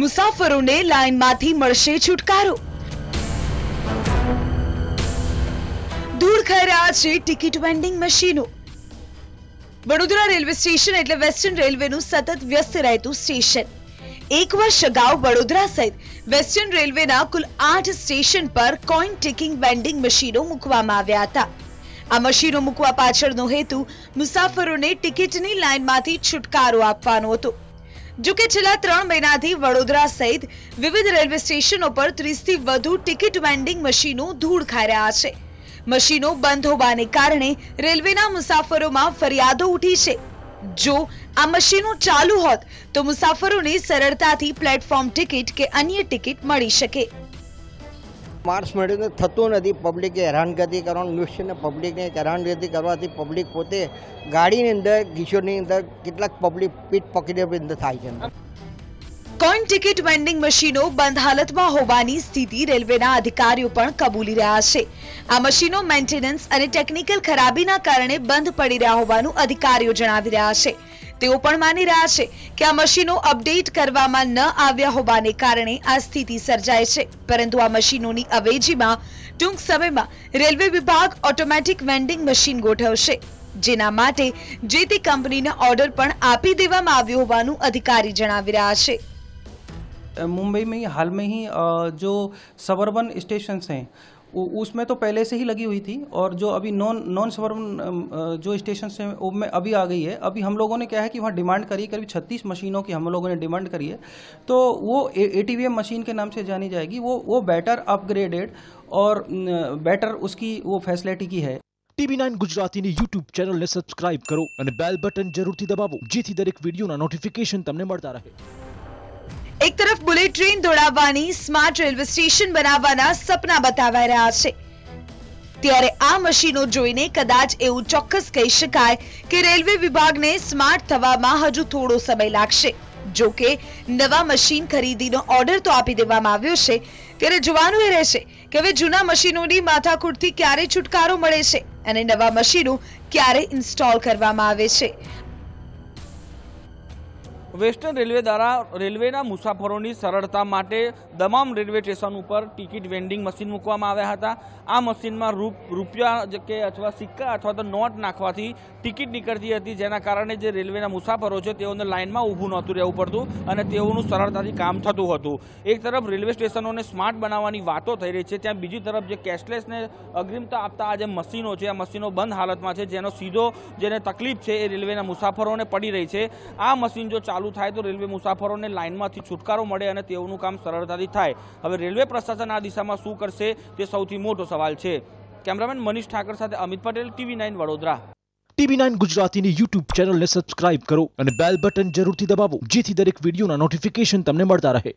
મુસાફરોને લાઇનમાંથી મળશે છુટકારો। દૂર ખાઈ રહ્યા છે ટિકિટ વેન્ડિંગ મશીનો। વડોદરા રેલવે સ્ટેશન એટલે વેસ્ટર્ન રેલવેનું સતત વ્યસ્ત રહેતું સ્ટેશન। એક વર્ષ અગાઉ વડોદરા સહિત વેસ્ટર્ન રેલવેના કુલ 8 સ્ટેશન પર કોઈન ટિકિંગ વેન્ડિંગ મશીનો મૂકવામાં આવ્યા હતા। આ મશીનો મૂકવા પાછળનો હેતુ મુસાફરોને ટિકિટની લાઇનમાંથી છુટકારો આપવાનો હતો। જો કે છેલ્લા 3 મહિનાથી વડોદરા સહિત વિવિધ રેલવે સ્ટેશનો પર 30 થી વધુ ટિકિટ વેન્ડિંગ મશીનો ધૂળ ખાઈ રહ્યા છે। મશીનો બંધ હોવાને કારણે રેલવેના મુસાફરોમાં ફરિયાદો ઉઠી છે। જો આ મશીનો ચાલુ હોત તો મુસાફરોને સરળતાથી પ્લેટફોર્મ ટિકિટ કે અન્ય ટિકિટ મળી શકે। માર્ચ મહિને થતું નથી। પબ્લિકે હેરાનગતિ કરવાનું ન્યૂઝને પબ્લિકને હેરાનગતિ કરવાથી પબ્લિક પોતે ગાડીની અંદર ગીચોની અંદર કેટલાક પબ્લિક પીઠ પકડીને અંદર થાય છે। કોઈન ટિકિટ વેન્ડિંગ મશીનો બંધ હાલતમાં હોવાની સ્થિતિ રેલવેના અધિકારીઓ પણ કબૂલી રહ્યા છે। આ મશીનો મેન્ટેનન્સ અને ટેકનિકલ ખરાબીના કારણે બંધ પડી રહ્યા હોવાનું અધિકારીઓ જણાવી રહ્યા છે। તેઓ પણ માની રહ્યા છે કે આ મશીનો અપડેટ કરવામાં ન આવ્યા હોવાને કારણે આ સ્થિતિ સર્જાય છે। પરંતુ આ મશીનોની અવેજીમાં ટૂંક સમયમાં રેલવે વિભાગ ઓટોમેટિક વેન્ડિંગ મશીન ગોઠવશે, જેના માટે જે તે કંપનીને ઓર્ડર પણ આપી દેવામાં આવ્યો હોવાનું અધિકારી જણાવી રહ્યા છે। मुंबई में हाल में ही जो सबर्बन स्टेशन हैं उसमें तो पहले से ही लगी हुई थी और जो अभी नॉन सबर्बन जो स्टेशन हैं उनमें अभी आ गई है। अभी हम लोगों ने क्या है कि वहाँ डिमांड करी, करीब 36 मशीनों की हम लोगों ने डिमांड करी है। तो वो ATVM मशीन के नाम से जानी जाएगी। वो बेटर अपग्रेडेड और बेटर उसकी वो फैसिलिटी की है। TV9 गुजराती ने YouTube चैनल ने सब्सक्राइब करो અને બેલ બટન જરૂરથી દબાવો જેથી દરેક વિડિયોના નોટિફિકેશન તમને મળતા રહે। એક તરફ બુલેટ ટ્રેન દોડાવવાની સ્માર્ટ રેલવે સ્ટેશન બનાવવાના સપના બતાવાઈ રહ્યા છે, ત્યારે આ મશીનો જોઈને કદાચ એવું ચોક્કસ કહી શકાય કે રેલવે વિભાગને સ્માર્ટ થવામાં હજુ થોડો સમય લાગશે। જો કે નવા મશીન ખરીદીનો ઓર્ડર તો આપી દેવામાં આવ્યો છે, ત્યારે જોવાનું એ રહેશે કે હવે જૂના મશીનોની માથાકૂટથી ક્યારે છુટકારો મળે છે અને નવા મશીનો ક્યારે ઇન્સ્ટોલ કરવામાં આવે છે। વેસ્ટર્ન રેલવે દ્વારા રેલવેના મુસાફરોની સરળતા માટે તમામ રેલવે સ્ટેશન ઉપર ટિકિટ વેન્ડિંગ મશીન મૂકવામાં આવ્યા હતા। આ મશીનમાં રૂપિયા કે અથવા સિક્કા અથવા તો નોટ નાખવાથી ટિકિટ નીકળતી હતી, જેના કારણે જે રેલવેના મુસાફરો છે તેઓને લાઇનમાં ઊભું નહોતું રહેવું પડતું અને તેઓનું સરળતાથી કામ થતું હતું। એક તરફ રેલવે સ્ટેશનોને સ્માર્ટ બનાવવાની વાતો થઈ રહી છે, ત્યાં બીજી તરફ જે કેશલેસને અગ્રિમતા આપતા આ જે મશીનો છે આ મશીનો બંધ હાલતમાં છે, જેનો સીધો જેને તકલીફ છે એ રેલવેના મુસાફરોને પડી રહી છે। આ મશીન જો ચાલુ થાય તો રેલવે મુસાફરોને લાઇનમાંથી છુટકારો મળે અને તેઓનું કામ સરળતાથી થાય। હવે રેલવે પ્રશાસન આ દિશામાં શું કરશે તે સૌથી મોટો સવાલ છે। કેમેરામેન મનીષ ઠાકર સાથે અમિત પટેલ, TV9 વડોદરા। TV9 ગુજરાતીની YouTube ચેનલને સબસ્ક્રાઇબ કરો અને બેલ બટન જરૂરથી દબાવો જેથી દરેક વિડિયોના નોટિફિકેશન તમને મળતા રહે।